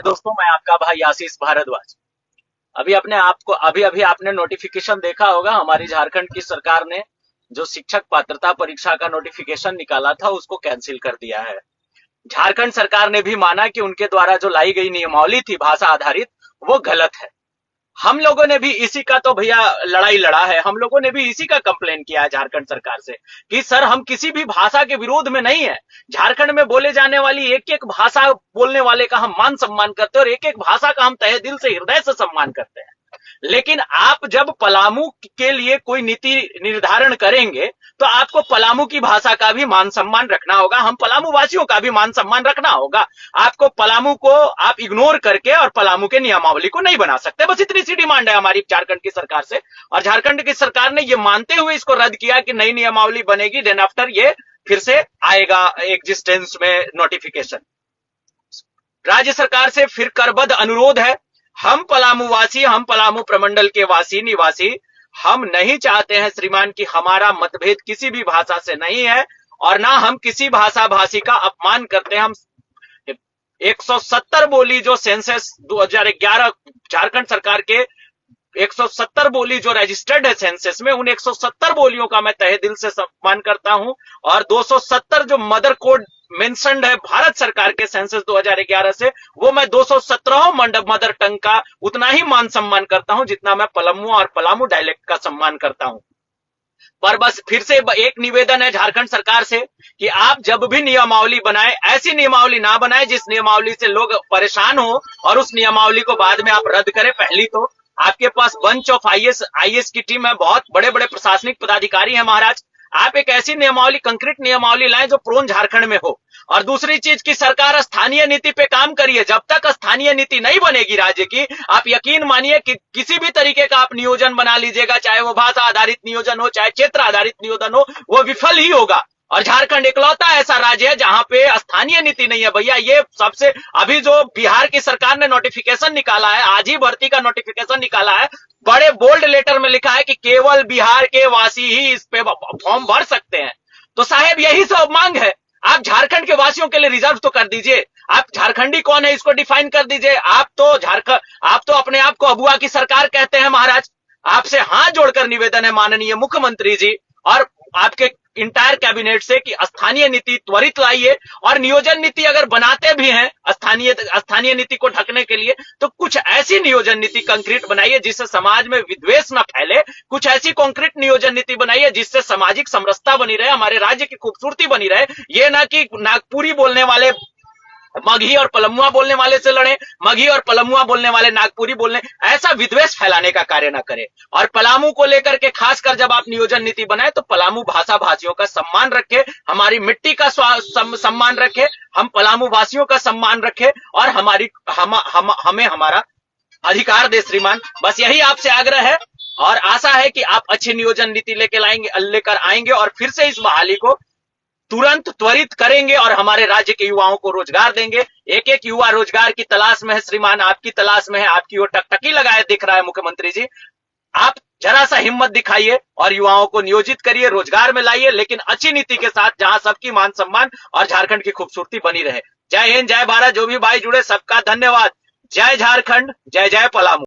दोस्तों, मैं आपका भाई आशीष भारद्वाज। अभी अभी आपने नोटिफिकेशन देखा होगा, हमारी झारखंड की सरकार ने जो शिक्षक पात्रता परीक्षा का नोटिफिकेशन निकाला था उसको कैंसिल कर दिया है। झारखंड सरकार ने भी माना कि उनके द्वारा जो लाई गई नियमावली थी भाषा आधारित, वो गलत है। हम लोगों ने भी इसी का तो भैया लड़ाई लड़ा है, हम लोगों ने भी इसी का कंप्लेन किया है झारखंड सरकार से कि सर, हम किसी भी भाषा के विरोध में नहीं है। झारखंड में बोले जाने वाली एक एक भाषा बोलने वाले का हम मान सम्मान करते हैं और एक एक भाषा का हम तहे दिल से हृदय से सम्मान करते हैं। लेकिन आप जब पलामू के लिए कोई नीति निर्धारण करेंगे तो आपको पलामू की भाषा का भी मान सम्मान रखना होगा, हम पलामू वासियों का भी मान सम्मान रखना होगा। आपको पलामू को आप इग्नोर करके और पलामू के नियमावली को नहीं बना सकते। बस इतनी सी डिमांड है हमारी झारखंड की सरकार से, और झारखंड की सरकार ने ये मानते हुए इसको रद्द किया कि नई नियमावली बनेगी, देन आफ्टर ये फिर से आएगा एग्जिस्टेंस में नोटिफिकेशन। राज्य सरकार से फिर करबद्ध अनुरोध है, हम पलामू वासी, हम पलामू प्रमंडल के वासी निवासी, हम नहीं चाहते हैं श्रीमान कि हमारा मतभेद किसी भी भाषा से नहीं है और ना हम किसी भाषा भाषी का अपमान करते हैं। हम 170 बोली जो सेंसस 2011 झारखंड सरकार के 170 बोली जो रजिस्टर्ड है सेंसस में, उन 170 बोलियों का मैं तहे दिल से सम्मान करता हूं। और 270 जो मदर कोड मेंशन्ड है भारत सरकार के सेंसस 2011 से, वो मैं 217 मदर टंग का उतना ही मान सम्मान करता हूं जितना मैं पलामू और पलामू डायलेक्ट का सम्मान करता हूं। पर बस फिर से एक निवेदन है झारखंड सरकार से कि आप जब भी नियमावली बनाए, ऐसी नियमावली ना बनाए जिस नियमावली से लोग परेशान हो और उस नियमावली को बाद में आप रद्द करें। पहली तो आपके पास बंच ऑफ आईएएस की टीम है, बहुत बड़े बड़े प्रशासनिक पदाधिकारी हैं महाराज। आप एक ऐसी नियमावली, कंक्रीट नियमावली लाएं जो प्रोन झारखंड में हो। और दूसरी चीज की सरकार स्थानीय नीति पे काम करिए। जब तक स्थानीय नीति नहीं बनेगी राज्य की, आप यकीन मानिए कि किसी भी तरीके का आप नियोजन बना लीजिएगा, चाहे वो भाषा आधारित नियोजन हो, चाहे क्षेत्र आधारित नियोजन हो, वो विफल ही होगा। और झारखंड इकलौता ऐसा राज्य है जहां पे स्थानीय नीति नहीं है भैया। ये सबसे, अभी जो बिहार की सरकार ने नोटिफिकेशन निकाला है, आज ही भर्ती का नोटिफिकेशन निकाला है, बड़े बोल्ड लेटर में लिखा है कि केवल बिहार के वासी ही इस पे फॉर्म भर सकते हैं। तो साहेब, यही सब मांग है। आप झारखंड के वासियों के लिए रिजर्व तो कर दीजिए। आप झारखंडी कौन है इसको डिफाइन कर दीजिए। आप तो अपने आप को अबुआ की सरकार कहते हैं महाराज। आपसे हाथ जोड़कर निवेदन है माननीय मुख्यमंत्री जी और आपके इंटायर कैबिनेट से कि स्थानीय नीति त्वरित लाइए, और नियोजन नीति अगर बनाते भी हैं स्थानीय नीति को ढकने के लिए, तो कुछ ऐसी नियोजन नीति कंक्रीट बनाइए जिससे समाज में विद्वेष न फैले। कुछ ऐसी कंक्रीट नियोजन नीति बनाइए जिससे सामाजिक समरसता बनी रहे, हमारे राज्य की खूबसूरती बनी रहे। ये ना कि नागपुरी बोलने वाले मगही और पलमुआ बोलने वाले से लड़े, मगही और पलमुआ बोलने वाले नागपुरी बोलने, ऐसा विद्वेष फैलाने का कार्य ना करें। और पलामू को लेकर के खासकर जब आप नियोजन नीति बनाए तो पलामू भाषा भाषियों का सम्मान रखे, हमारी मिट्टी का सम्मान रखे, हम पलामू वासियों का सम्मान रखे और हमें हमारा अधिकार दे श्रीमान। बस यही आपसे आग्रह है और आशा है कि आप अच्छी नियोजन नीति लेकर आएंगे और फिर से इस बहाली को तुरंत त्वरित करेंगे और हमारे राज्य के युवाओं को रोजगार देंगे। एक एक युवा रोजगार की तलाश में है श्रीमान, आपकी तलाश में है, आपकी ओर टकटकी लगाए दिख रहा है मुख्यमंत्री जी। आप जरा सा हिम्मत दिखाइए और युवाओं को नियोजित करिए, रोजगार में लाइए, लेकिन अच्छी नीति के साथ जहां सबकी मान सम्मान और झारखंड की खूबसूरती बनी रहे। जय हिंद, जय भारत। जो भी भाई जुड़े सबका धन्यवाद। जय झारखंड, जय जय पलामू।